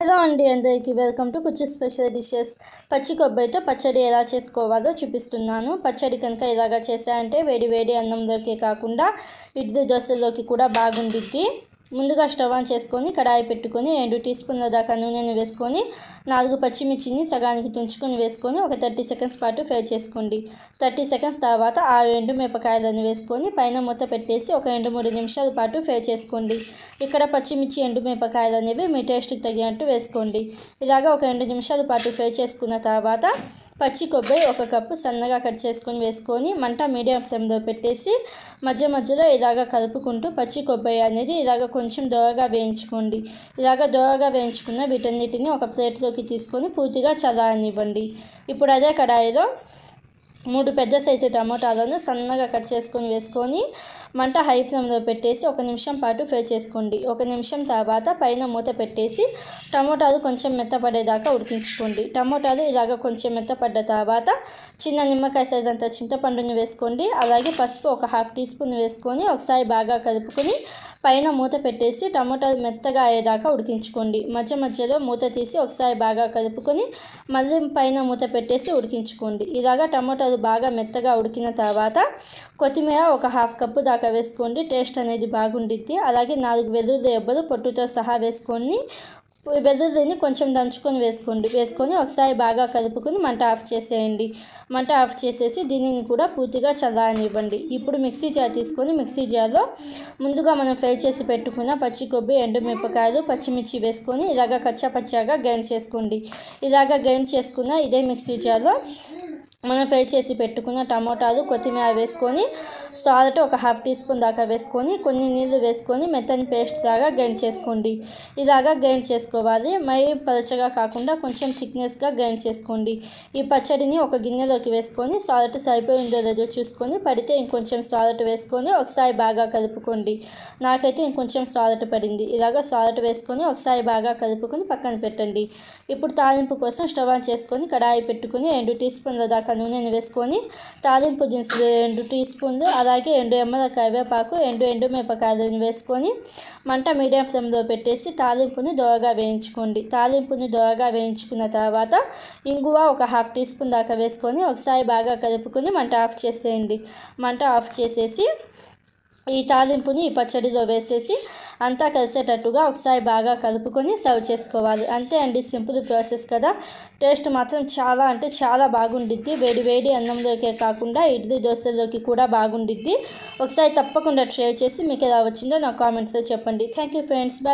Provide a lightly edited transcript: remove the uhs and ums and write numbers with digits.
Hello అండి, అందరికీ welcome to కుచ్చు స్పెషల్ డిషెస్. పచ్చి కొబ్బరితో పచ్చడి ఎలా చేసుకోవాలో చూపిస్తున్నాను. పచ్చడి కనుక ఇలాగా చేశారంటే వేడి వేడి అన్నంలోకే కాకుండా ఇడ్లీ దోశలోకి కూడా బాగుండిద్ది. ముందుగా స్టవ్ ఆన్ చేసుకొని కడాయి పెట్టుకొని 2 టీ స్పూన్ల దాకా నూనెను వేసుకొని 4 పచ్చిమిర్చిని సగానికి తుంచుకొని వేసుకొని ఒక 30 సెకండ్స్ పాటు ఫ్రై చేసుకోండి. 30 సెకండ్స్ తర్వాత 6 ఎండుమిరపకాయలను వేసుకొని పైన మూత పెట్టేసి ఒక 2-3 నిమిషాల పాటు ఫ్రై చేసుకోండి. ఇక్కడ పచ్చిమిర్చి ఎండుమిరపకాయలు అనేవి మీ టేస్ట్కి తగినట్టు వేసుకోండి. ఇలాగా ఒక 2 నిమిషాల పాటు ఫ్రై చేసుకున్న తర్వాత పచ్చి కొబ్బరి 1 కప్పు సన్నగా కట్ చేసుకొని వేసుకొని మంట మీడియం ఫ్లేమ్లో పెట్టేసి మధ్యలో ఇలాగా కలుపుకుంటూ పచ్చి కొబ్బరి అనేది ఇలాగ కొంచెం దోరగా వేయించుకోండి. ఇలాగ దోరగా వేయించుకున్న వీటన్నిటిని ఒక ప్లేట్లోకి తీసుకొని పూర్తిగా చల్లారనివ్వండి. ఇప్పుడు అదే కడాయిలో 3 పెద్ద సైజు టమోటాలను సన్నగా కట్ చేసుకొని వేసుకొని మంట హై ఫ్లేమ్లో పెట్టేసి 1 నిమిషం పాటు ఫ్రై చేసుకోండి. 1 నిమిషం తర్వాత పైన మూత పెట్టేసి టమోటాలు కొంచెం మెత్తపడేదాకా ఉడికించుకోండి. టమోటాలు ఇలాగ కొంచెం మెత్తపడ్డ తర్వాత చిన్న నిమ్మకాయ సైజ్ అంత చింతపండుని వేసుకోండి. అలాగే పసుపు 1/2 టీ స్పూన్ వేసుకొని ఒకసారి బాగా కలుపుకొని పైన మూత పెట్టేసి టమోటాలు మెత్తగా అయ్యేదాకా ఉడికించుకోండి. మధ్యలో మూత తీసి ఒకసారి బాగా కలుపుకొని మళ్ళీ పైన మూత పెట్టేసి ఉడికించుకోండి. ఇలాగా టమోటాలు బాగా మెత్తగా ఉడికిన తర్వాత కొత్తిమీర 1/2 కప్పు దాకా వేసుకోండి. టేస్ట్ అనేది బాగుండిద్ది. అలాగే 4 వెల్లుల్లి రెబ్బలు పొట్టుతో సహా వేసుకొని వెల్లుల్లిని కొంచెం దంచుకొని వేసుకొని ఒకసారి బాగా కలుపుకొని మంట ఆఫ్ చేసేయండి. మంట ఆఫ్ చేసేసి దీనిని కూడా పూర్తిగా చల్లారనివ్వండి. ఇప్పుడు మిక్సీ జార్ తీసుకొని మిక్సీ జార్లో ముందుగా మనం ఫ్రై చేసి పెట్టుకున్న పచ్చి కొబ్బరి ఎండుమిరపకాయలు పచ్చిమిర్చి వేసుకొని ఇలాగ కచ్చాపచ్చాగా గ్రైండ్ చేసుకోండి. ఇలాగ గ్రైండ్ చేసుకున్న ఇదే మిక్సీ జార్లో మనం ఫ్రై చేసి పెట్టుకున్న టమోటాలు కొత్తిమీర వేసుకొని సాల్ట్ 1/2 టీ స్పూన్ దాకా వేసుకొని కొన్ని నీళ్లు వేసుకొని మెత్తని పేస్ట్ లాగా గ్రైండ్ చేసుకోండి. ఇలాగా గ్రైండ్ చేసుకోవాలి. మరీ పలచగా కాకుండా కొంచెం థిక్నెస్గా గ్రైండ్ చేసుకోండి. ఈ పచ్చడిని ఒక గిన్నెలోకి వేసుకొని సాల్ట్ సరిపోయిందో లేదో చూసుకొని పడితే ఇంకొంచెం సాల్ట్ వేసుకొని ఒకసారి బాగా కలుపుకోండి. నాకైతే ఇంకొంచెం సాల్ట్ పడింది. ఇలాగ సాల్ట్ వేసుకొని ఒకసారి బాగా కలుపుకొని పక్కన పెట్టండి. ఇప్పుడు తాలింపు కోసం స్టవ్ ఆన్ చేసుకొని కడాయి పెట్టుకుని 2 టీ స్పూన్ల దాకా నూనెను వేసుకొని తాలింపు దినుసులు 2 టీ స్పూన్లు అలాగే 2 రెమ్మల కరివేపాకు 2 ఎండుమిరపకాయలను వేసుకొని మంట మీడియం ఫ్లేమ్లో పెట్టేసి తాలింపుని దోరగా వేయించుకోండి. తాలింపుని దోరగా వేయించుకున్న తర్వాత ఇంగువ 1/2 టీ స్పూన్ దాకా వేసుకొని ఒకసారి బాగా కలుపుకొని మంట ఆఫ్ చేసేయండి. మంట ఆఫ్ చేసేసి ఈ తాలింపుని ఈ పచ్చడిలో వేసేసి అంతా కలిసేటట్టుగా ఒకసారి బాగా కలుపుకొని సర్వ్ చేసుకోవాలి. అంతే అండి, సింపుల్ ప్రాసెస్ కదా. టేస్ట్ మాత్రం చాలా అంటే చాలా బాగుండిద్ది. వేడి అన్నంలోకే కాకుండా ఇడ్లీ దోశలోకి కూడా బాగుండిద్ది. ఒకసారి తప్పకుండా ట్రై చేసి మీకు ఎలా వచ్చిందో నా కామెంట్స్లో చెప్పండి. Thank you friends. బాయ్.